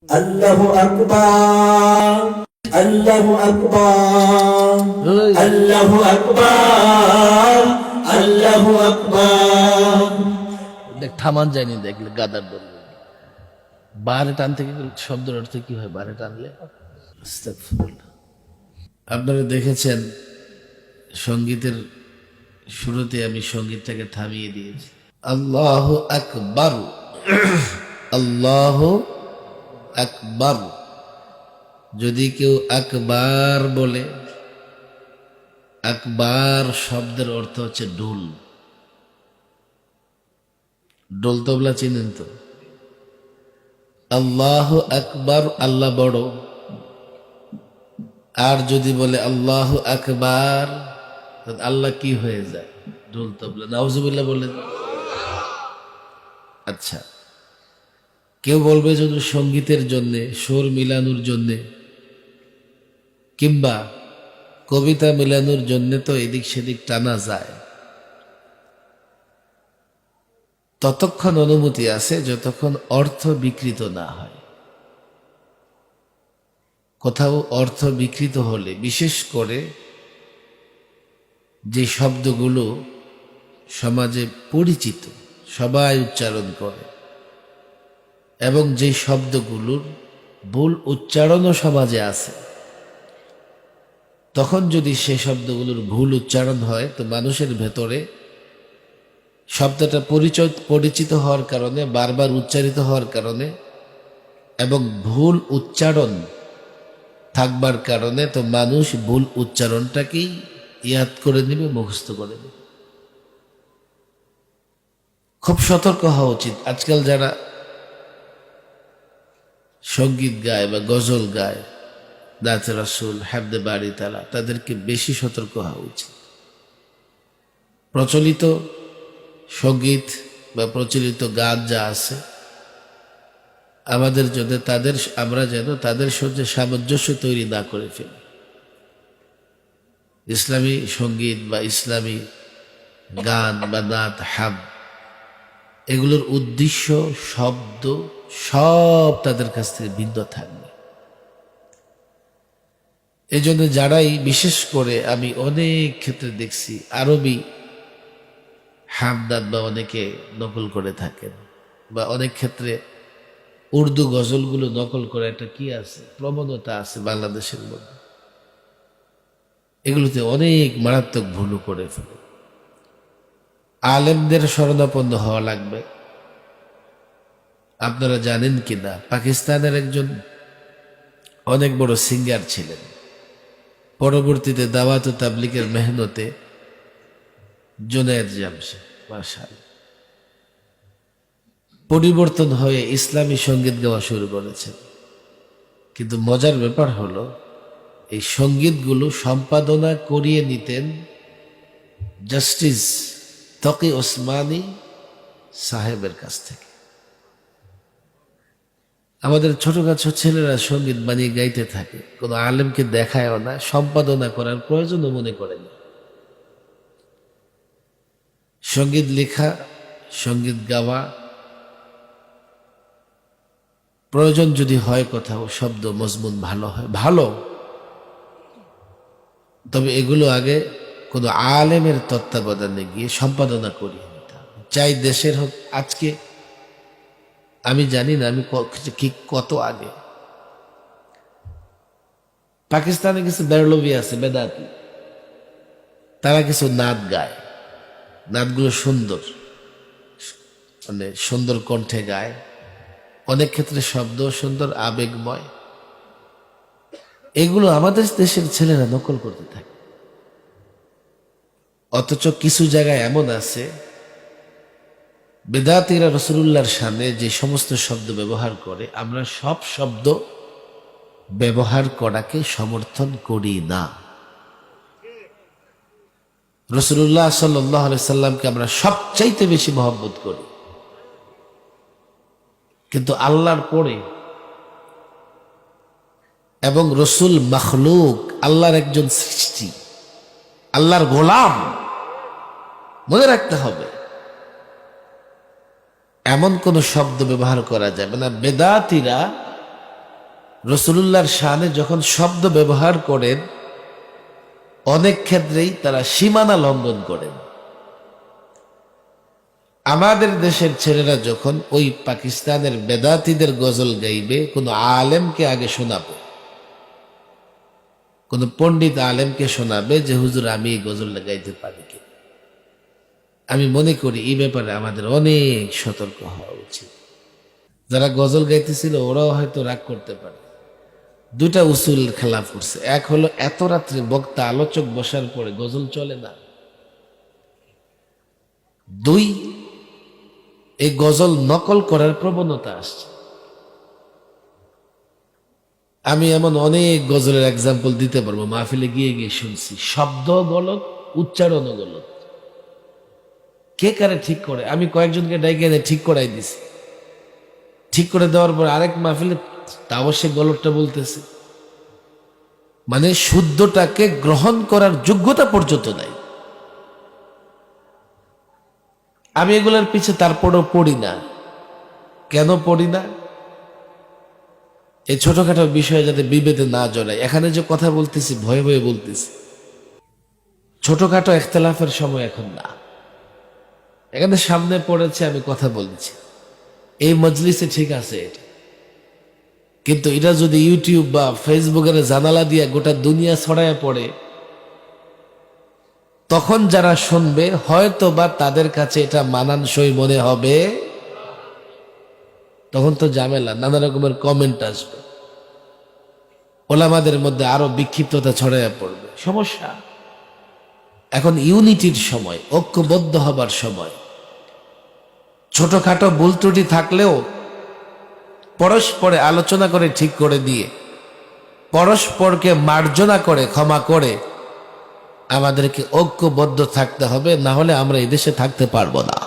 আল্লাহু আকবার, আল্লাহু আকবার, আল্লাহু আকবার, আল্লাহু আকবার। দেখ থামান যায়নি, দেখলে গাদার দল বারে টানতে গেলে শব্দের অর্থ কি হয়? বারে টানলে আস্তাগফিরুল্লাহ। আপনারা দেখেছেন সঙ্গীতের শুরুতে আমি সঙ্গীতটাকে থামিয়ে দিয়েছি। আল্লাহ আকবার, আল্লাহ আকবার। যদি কেউ আকবার বলে, আকবার শব্দের অর্থ হচ্ছে ঢোল। ঢোল তবলা চিনেন তো? আল্লাহ আকবার, আল্লাহ বড়। আর যদি বলে আল্লাহ আকবার, আল্লাহ কি হয়ে যায়? ঢোল তবলা। নাউজুবিল্লাহ বলেন। আচ্ছা, কেউ বলবে যদি সঙ্গীতের জন্যে, সুর মিলানোর জন্যে, কিংবা কবিতা মিলানোর জন্যে তো এদিক সেদিক টানা যায়। ততক্ষণ অনুমতি আছে যতক্ষণ অর্থ বিকৃত না হয়। কোথাও অর্থ বিকৃত হলে, বিশেষ করে যে শব্দগুলো সমাজে পরিচিত, সবাই উচ্চারণ করে, এবং যে শব্দগুলোর ভুল উচ্চারণও সমাজে আছে, তখন যদি সে শব্দগুলোর ভুল উচ্চারণ হয় তো মানুষের ভেতরে শব্দটা পরিচিত হওয়ার কারণে, বারবার উচ্চারিত হওয়ার কারণে এবং ভুল উচ্চারণ থাকবার কারণে তো মানুষ ভুল উচ্চারণটাকেই ইয়াদ করে নেবে, মুখস্থ করে নেবে। খুব সতর্ক হওয়া উচিত। আজকাল যারা সঙ্গীত গায় বা গজল গায়, নাতে রাসূল, হামদে বাড়ি তালা, তাদেরকে বেশি সতর্ক হওয়া উচিত। প্রচলিত সঙ্গীত বা প্রচলিত গান যা আছে আমাদের জন্য, আমরা যেন তাদের সঙ্গে সামঞ্জস্য তৈরি না করে ফেলি। ইসলামী সঙ্গীত বা ইসলামী গান বা নাত, হাম, এগুলোর উদ্দেশ্য, শব্দ সব তাদের কাছ থেকে ভিন্ন থাকবে। এই জন্য যারাই, বিশেষ করে আমি অনেক ক্ষেত্রে দেখছি আরবি হামদাদ বা অনেকে নকল করে থাকেন, বা অনেক ক্ষেত্রে উর্দু গজলগুলো নকল করে একটা কি আছে, প্রবণতা আছে বাংলাদেশের মধ্যে। এগুলোতে অনেক মারাত্মক ভুল করে ফেলে। আলেমদের শরণাপন্ন হওয়া লাগবে। আপনারা জানেন কিনা, পাকিস্তানের একজন অনেক বড় সিঙ্গার ছিলেন, পরবর্তীতে দাওয়াত ও তাবলিগের মেহনতে জুনায়েদ জামশেদ, মাশাআল্লাহ, পরিবর্তন হয়ে ইসলামী সঙ্গীত গাওয়া শুরু করেছেন। কিন্তু মজার ব্যাপার হলো, এই সঙ্গীতগুলো সম্পাদনা করিয়ে নিতেন জাস্টিস তকি ওসমানী সাহেবের কাছ থেকে। আমাদের ছোটখাটো ছেলেরা সঙ্গীত বানিয়ে গাইতে থাকে, কোনো আলেমকে দেখায়ও না, সম্পাদনা করার প্রয়োজনও মনে করেন। সঙ্গীত লেখা, সঙ্গীত গাওয়া, প্রয়োজন যদি হয় কোথাও, শব্দ মজমুন ভালো হয়, ভালো, তবে এগুলো আগে কোনো আলেমের তত্ত্বাবধানে গিয়ে সম্পাদনা করিয়ে নিতে হবে। চাই দেশের হোক। আজকে আমি জানি না, আমি কত আগে পাকিস্তানে কিছু বেরলভি আছে, বেদাতি, তারা কিছু নাত গায়। নাতগুলো সুন্দর, মানে সুন্দর কণ্ঠে গায়, অনেক ক্ষেত্রে শব্দ সুন্দর, আবেগময়। এগুলো আমাদের দেশের ছেলেরা নকল করতে থাকে। অথচ কিছু জায়গায় এমন আছে, বেদাতীরা রাসূলুল্লাহর সামনে যে সমস্ত শব্দ ব্যবহার করে, আমরা সব শব্দ ব্যবহার করাকে সমর্থন করি না। রাসূলুল্লাহ সাল্লাল্লাহু আলাইহি সাল্লামকে আমরা সবচাইতে বেশি মহব্বত করি, কিন্তু আল্লাহর পরে, এবং রসুল মখলুক, আল্লাহর একজন সৃষ্টি, আল্লাহর গোলাম, মনে রাখতে হবে। এমন কোন শব্দ ব্যবহার করা যাবে না। বেদাতীরা রাসূলুল্লাহর শানে যখন শব্দ ব্যবহার করেন অনেক ক্ষেত্রেই তারা সীমানা লঙ্ঘন করেন। আমাদের দেশের ছেলেরা যখন ওই পাকিস্তানের বেদাতীদের গজল গাইবে, কোনো আলেমকে আগে শোনাবে, কোন পণ্ডিত আলেমকে শোনাবে যে হুজুর আমি এই গজলটা গাইতে পারি কি। আমি মনে করি এই ব্যাপারে আমাদের অনেক সতর্ক হওয়া উচিত। যারা গজল গাইতেছিল ওরাও হয়তো রাগ করতে পারে। দুটা উসুল খেলাফ করছে। এক হলো এত রাত্রে বক্তা আলোচক বসার পরে গজল চলে না। দুই, এই গজল নকল করার প্রবণতা আসছে। আমি এমন অনেক গজলের এক্সাম্পল দিতে পারবো, মাহফিলে গিয়ে গিয়ে শুনছি। শব্দ গলত, উচ্চারণও গলত। কে কারে ঠিক করে? আমি কয়েকজনকে ডাইকে এনে ঠিক করাই দিছি। ঠিক করে দেওয়ার পর আরেক মাহফিলে তাও সে গলতটা বলতেছে। মানে শুদ্ধটাকে গ্রহণ করার যোগ্যতা পর্যন্ত নাই। আমি এগুলোর পিছে তারপরেও পড়ি না। কেন পড়ি না? এই ছোটখাটো বিষয়ে যাতে বিভেদে না জড়ায়। এখানে যে কথা বলতেছি ভয়ে ভয়ে বলতেছি। ছোটখাটো ইখতিলাফের সময় এখন না। এখানে সামনে পড়েছে, আমি কথা বলছি, এই মজলিসে ঠিক আছে এটা, কিন্তু এটা যদি ইউটিউব বা ফেসবুকের জানালা দিয়ে গোটা দুনিয়া ছড়ায় পড়ে, তখন যারা শুনবে হয়তো বা তাদের কাছে এটা মানানসই মনে হবে। তখন তো ঝামেলা, নানা রকমের কমেন্ট আসবে, ওলামাদের মধ্যে আরো বিক্ষিপ্ততা ছড়াইয়া পড়বে, সমস্যা। এখন ইউনিটির সময়, ঐক্যবদ্ধ হবার সময়। ছোটখাটো ভুল ত্রুটি থাকলেও পরস্পরে আলোচনা করে ঠিক করে দিয়ে, পরস্পরকে মার্জনা করে ক্ষমা করে আমাদেরকে ঐক্যবদ্ধ থাকতে হবে, না হলে আমরা এই দেশে থাকতে পারবো না।